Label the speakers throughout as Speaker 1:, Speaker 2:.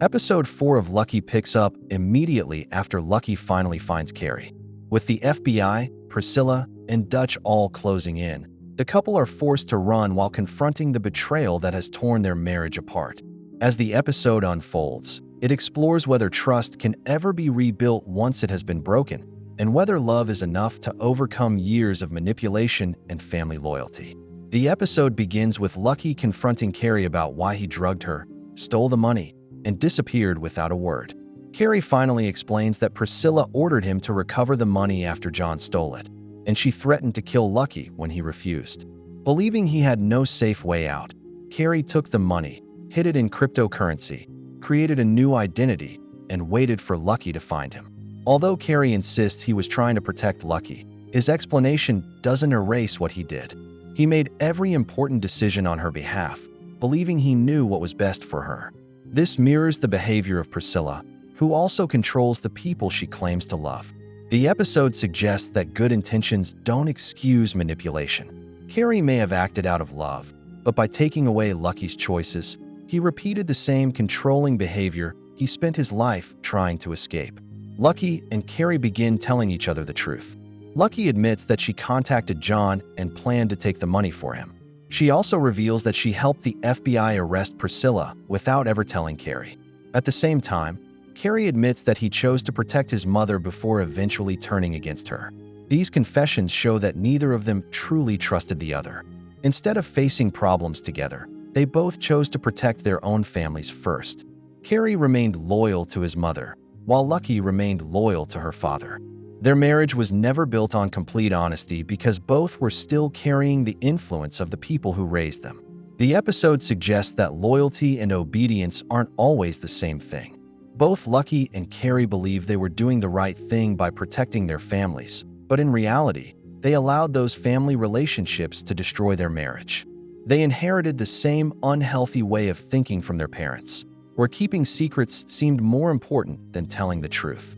Speaker 1: Episode 4 of Lucky picks up immediately after Lucky finally finds Cary. With the FBI, Priscilla, and Dutch all closing in, the couple are forced to run while confronting the betrayal that has torn their marriage apart. As the episode unfolds, it explores whether trust can ever be rebuilt once it has been broken, and whether love is enough to overcome years of manipulation and family loyalty. The episode begins with Lucky confronting Cary about why he drugged her, stole the money, and disappeared without a word. Cary finally explains that Priscilla ordered him to recover the money after John stole it, and she threatened to kill Lucky when he refused. Believing he had no safe way out, Cary took the money, hid it in cryptocurrency, created a new identity, and waited for Lucky to find him. Although Cary insists he was trying to protect Lucky, his explanation doesn't erase what he did. He made every important decision on her behalf, believing he knew what was best for her. This mirrors the behavior of Priscilla, who also controls the people she claims to love. The episode suggests that good intentions don't excuse manipulation. Cary may have acted out of love, but by taking away Lucky's choices, he repeated the same controlling behavior he spent his life trying to escape. Lucky and Cary begin telling each other the truth. Lucky admits that she contacted John and planned to take the money for him. She also reveals that she helped the FBI arrest Priscilla without ever telling Cary. At the same time, Cary admits that he chose to protect his mother before eventually turning against her. These confessions show that neither of them truly trusted the other. Instead of facing problems together, they both chose to protect their own families first. Cary remained loyal to his mother, while Lucky remained loyal to her father. Their marriage was never built on complete honesty because both were still carrying the influence of the people who raised them. The episode suggests that loyalty and obedience aren't always the same thing. Both Lucky and Cary believed they were doing the right thing by protecting their families, but in reality, they allowed those family relationships to destroy their marriage. They inherited the same unhealthy way of thinking from their parents, where keeping secrets seemed more important than telling the truth.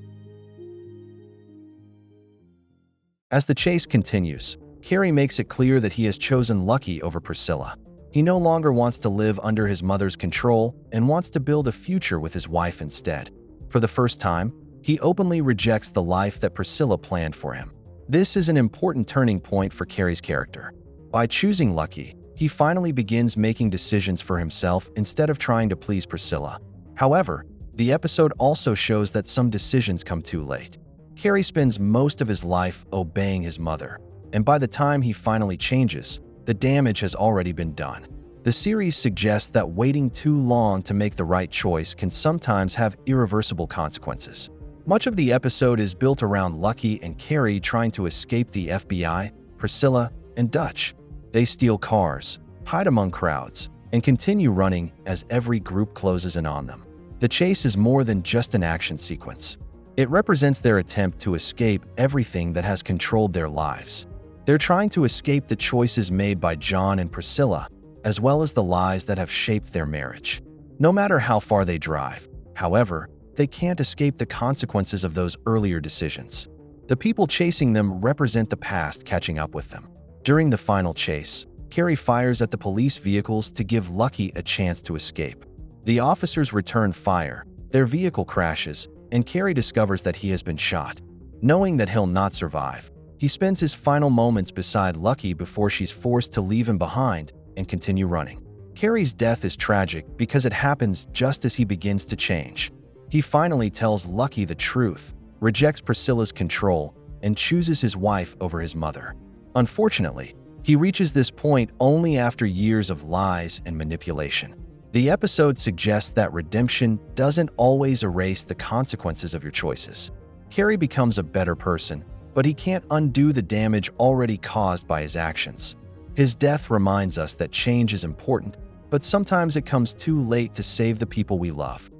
Speaker 1: As the chase continues, Cary makes it clear that he has chosen Lucky over Priscilla. He no longer wants to live under his mother's control and wants to build a future with his wife instead. For the first time, he openly rejects the life that Priscilla planned for him. This is an important turning point for Cary's character. By choosing Lucky, he finally begins making decisions for himself instead of trying to please Priscilla. However, the episode also shows that some decisions come too late. Cary spends most of his life obeying his mother, and by the time he finally changes, the damage has already been done. The series suggests that waiting too long to make the right choice can sometimes have irreversible consequences. Much of the episode is built around Lucky and Cary trying to escape the FBI, Priscilla, and Dutch. They steal cars, hide among crowds, and continue running as every group closes in on them. The chase is more than just an action sequence. It represents their attempt to escape everything that has controlled their lives. They're trying to escape the choices made by John and Priscilla, as well as the lies that have shaped their marriage. No matter how far they drive, however, they can't escape the consequences of those earlier decisions. The people chasing them represent the past catching up with them. During the final chase, Cary fires at the police vehicles to give Lucky a chance to escape. The officers return fire, their vehicle crashes, and Cary discovers that he has been shot. Knowing that he'll not survive, he spends his final moments beside Lucky before she's forced to leave him behind and continue running. Cary's death is tragic because it happens just as he begins to change. He finally tells Lucky the truth, rejects Priscilla's control, and chooses his wife over his mother. Unfortunately, he reaches this point only after years of lies and manipulation. The episode suggests that redemption doesn't always erase the consequences of your choices. Cary becomes a better person, but he can't undo the damage already caused by his actions. His death reminds us that change is important, but sometimes it comes too late to save the people we love.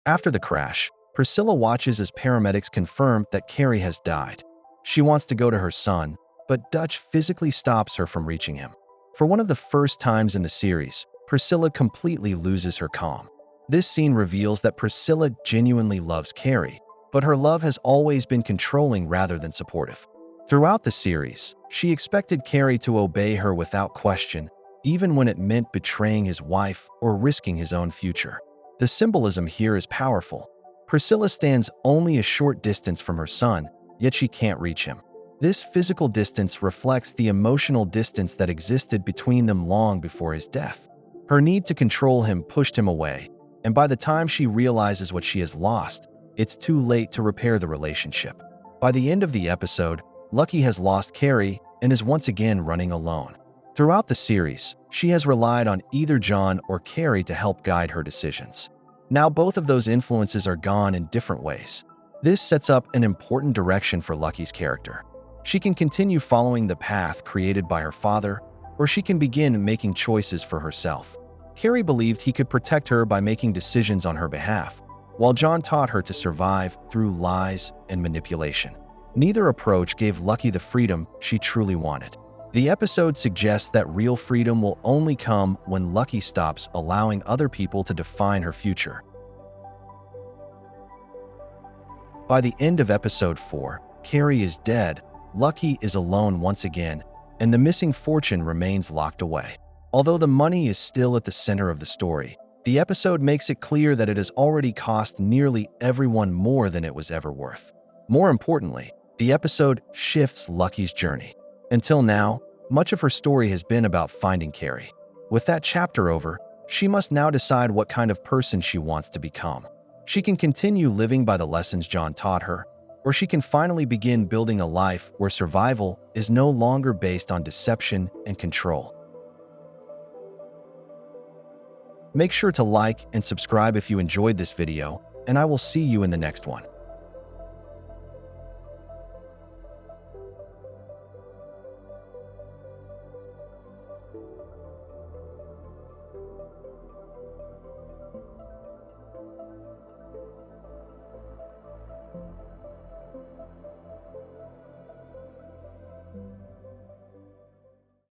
Speaker 1: After the crash, Priscilla watches as paramedics confirm that Cary has died. She wants to go to her son, but Dutch physically stops her from reaching him. For one of the first times in the series, Priscilla completely loses her calm. This scene reveals that Priscilla genuinely loves Cary, but her love has always been controlling rather than supportive. Throughout the series, she expected Cary to obey her without question, even when it meant betraying his wife or risking his own future. The symbolism here is powerful. Priscilla stands only a short distance from her son, yet she can't reach him. This physical distance reflects the emotional distance that existed between them long before his death. Her need to control him pushed him away, and by the time she realizes what she has lost, it's too late to repair the relationship. By the end of the episode, Lucky has lost Cary and is once again running alone. Throughout the series, she has relied on either John or Cary to help guide her decisions. Now both of those influences are gone in different ways. This sets up an important direction for Lucky's character. She can continue following the path created by her father, or she can begin making choices for herself. Cary believed he could protect her by making decisions on her behalf, while John taught her to survive through lies and manipulation. Neither approach gave Lucky the freedom she truly wanted. The episode suggests that real freedom will only come when Lucky stops allowing other people to define her future. By the end of episode 4, Cary is dead, Lucky is alone once again, and the missing fortune remains locked away. Although the money is still at the center of the story, the episode makes it clear that it has already cost nearly everyone more than it was ever worth. More importantly, the episode shifts Lucky's journey. Until now, much of her story has been about finding Cary. With that chapter over, she must now decide what kind of person she wants to become. She can continue living by the lessons John taught her, or she can finally begin building a life where survival is no longer based on deception and control. Make sure to like and subscribe if you enjoyed this video, and I will see you in the next one.